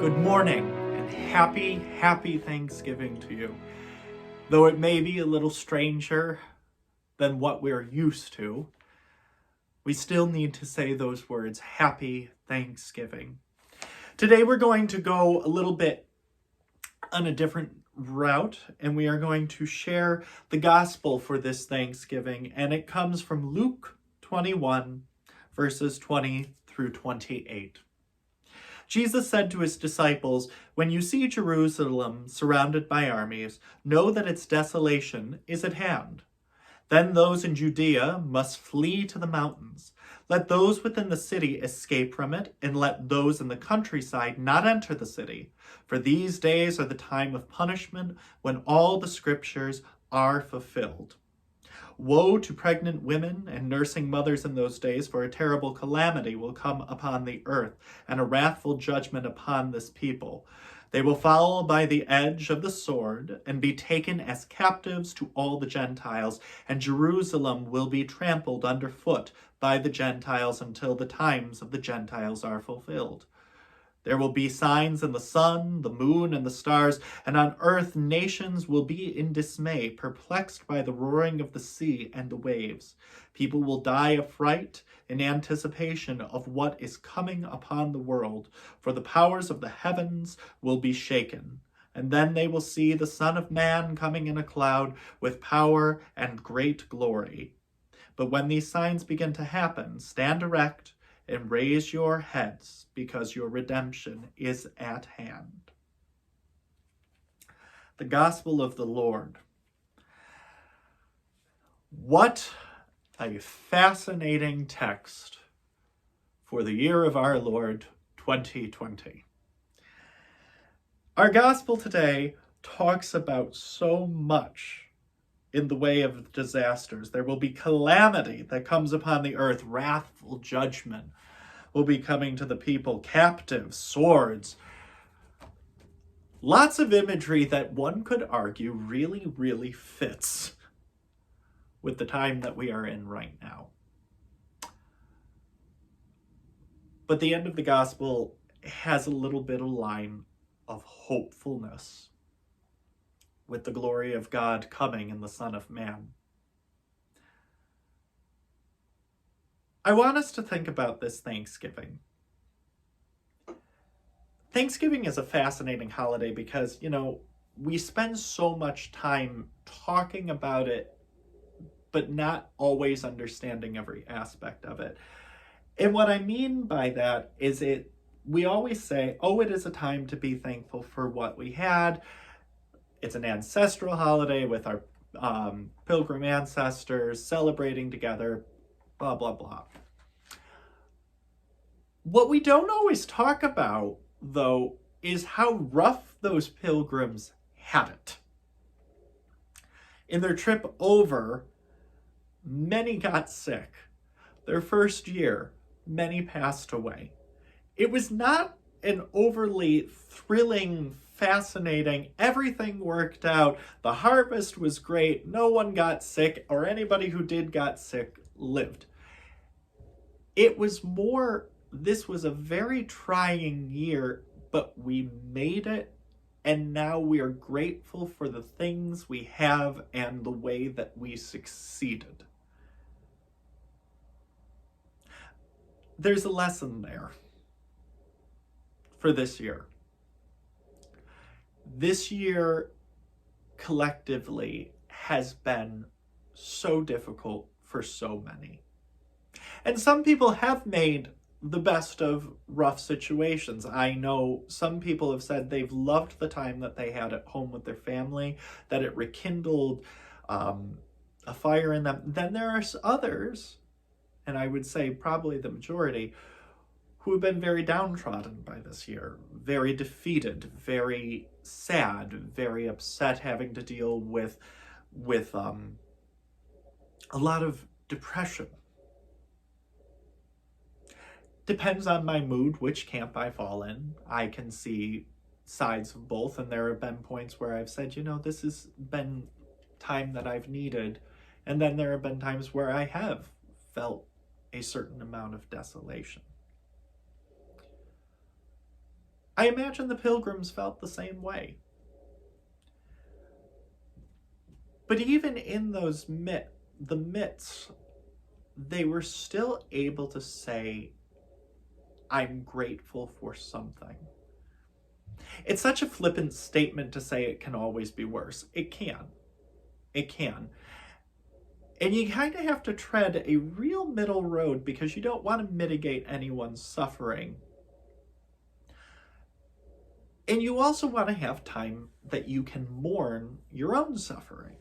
Good morning and happy Thanksgiving to you. Though it may be a little stranger than what we're used to, we still need to say those words, Happy Thanksgiving. Today we're going to go a little bit on a different route, and we are going to share the gospel for this Thanksgiving, and it comes from Luke 21, verses 20 through 28. Jesus said to his disciples, "When you see Jerusalem surrounded by armies, know that its desolation is at hand. Then those in Judea must flee to the mountains. Let those within the city escape from it, and let those in the countryside not enter the city. For these days are the time of punishment, when all the scriptures are fulfilled. Woe to pregnant women and nursing mothers in those days, for a terrible calamity will come upon the earth, and a wrathful judgment upon this people. They will fall by the edge of the sword, and be taken as captives to all the Gentiles, and Jerusalem will be trampled underfoot by the Gentiles until the times of the Gentiles are fulfilled. There will be signs in the sun, the moon, and the stars, and on earth nations will be in dismay, perplexed by the roaring of the sea and the waves. People will die of fright in anticipation of what is coming upon the world, for the powers of the heavens will be shaken. And then they will see the Son of Man coming in a cloud with power and great glory. But when these signs begin to happen, stand erect and raise your heads, because your redemption is at hand." The Gospel of the Lord. What a fascinating text for the year of our Lord 2020. Our Gospel today talks about so much in the way of disasters. There will be calamity that comes upon the earth. Wrathful judgment will be coming to the people. Captives, swords. Lots of imagery that one could argue really fits with the time that we are in right now. But the end of the gospel has a little bit of line of hopefulness, with the glory of God coming in the Son of Man. I want us to think about this Thanksgiving. Thanksgiving is a fascinating holiday because, we spend so much time talking about it, but not always understanding every aspect of it. And what I mean by that is we always say, it is a time to be thankful for what we had. It's an ancestral holiday with our pilgrim ancestors celebrating together, blah, blah, blah. What we don't always talk about, though, is how rough those pilgrims had it. In their trip over, many got sick. Their first year, many passed away. It was not an overly thrilling, fascinating, everything worked out, the harvest was great, no one got sick, or anybody who did got sick lived. It was more, this was a very trying year, but we made it, and now we are grateful for the things we have and the way that we succeeded. There's a lesson there for this year. This year, collectively, has been so difficult for so many. And some people have made the best of rough situations. I know some people have said they've loved the time that they had at home with their family, that it rekindled a fire in them. Then there are others, and I would say probably the majority, who have been very downtrodden by this year, very defeated, very sad, very upset, having to deal with a lot of depression. Depends on my mood, which camp I fall in. I can see sides of both, and there have been points where I've said, this has been time that I've needed, and then there have been times where I have felt a certain amount of desolation. I imagine the Pilgrims felt the same way. But even in those the midst, they were still able to say, I'm grateful for something. It's such a flippant statement to say it can always be worse. It can. It can. And you kind of have to tread a real middle road because you don't want to mitigate anyone's suffering. And you also want to have time that you can mourn your own suffering.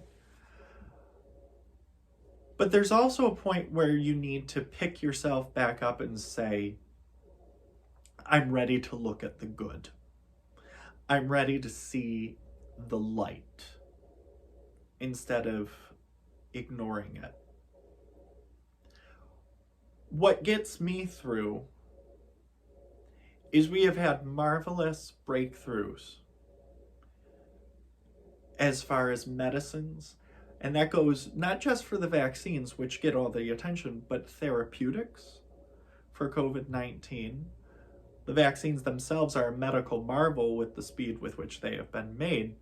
But there's also a point where you need to pick yourself back up and say, I'm ready to look at the good. I'm ready to see the light instead of ignoring it. What gets me through is we have had marvelous breakthroughs as far as medicines, and that goes not just for the vaccines, which get all the attention, but therapeutics for COVID-19. The vaccines themselves are a medical marvel with the speed with which they have been made.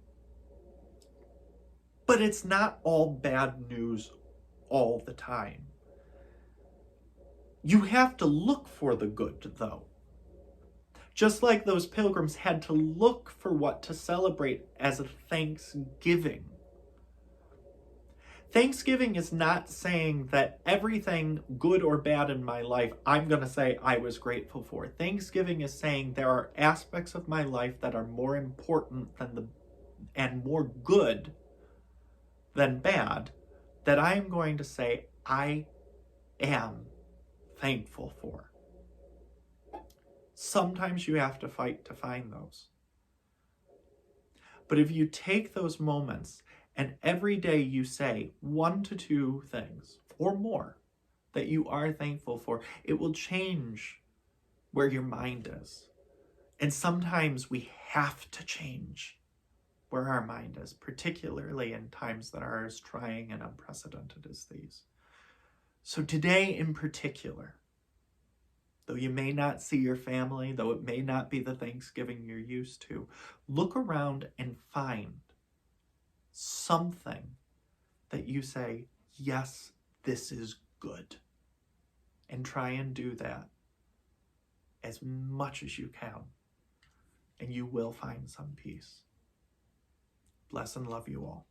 But it's not all bad news all the time. You have to look for the good, though. Just like those pilgrims had to look for what to celebrate as a Thanksgiving. Thanksgiving is not saying that everything good or bad in my life, I'm going to say I was grateful for. Thanksgiving is saying there are aspects of my life that are more important and more good than bad, that I'm going to say I am thankful for. Sometimes you have to fight to find those. But if you take those moments and every day you say 1 to 2 things or more that you are thankful for, it will change where your mind is. And sometimes we have to change where our mind is, particularly in times that are as trying and unprecedented as these. So today in particular, though you may not see your family, though it may not be the Thanksgiving you're used to, look around and find something that you say, yes, this is good. And try and do that as much as you can. And you will find some peace. Bless and love you all.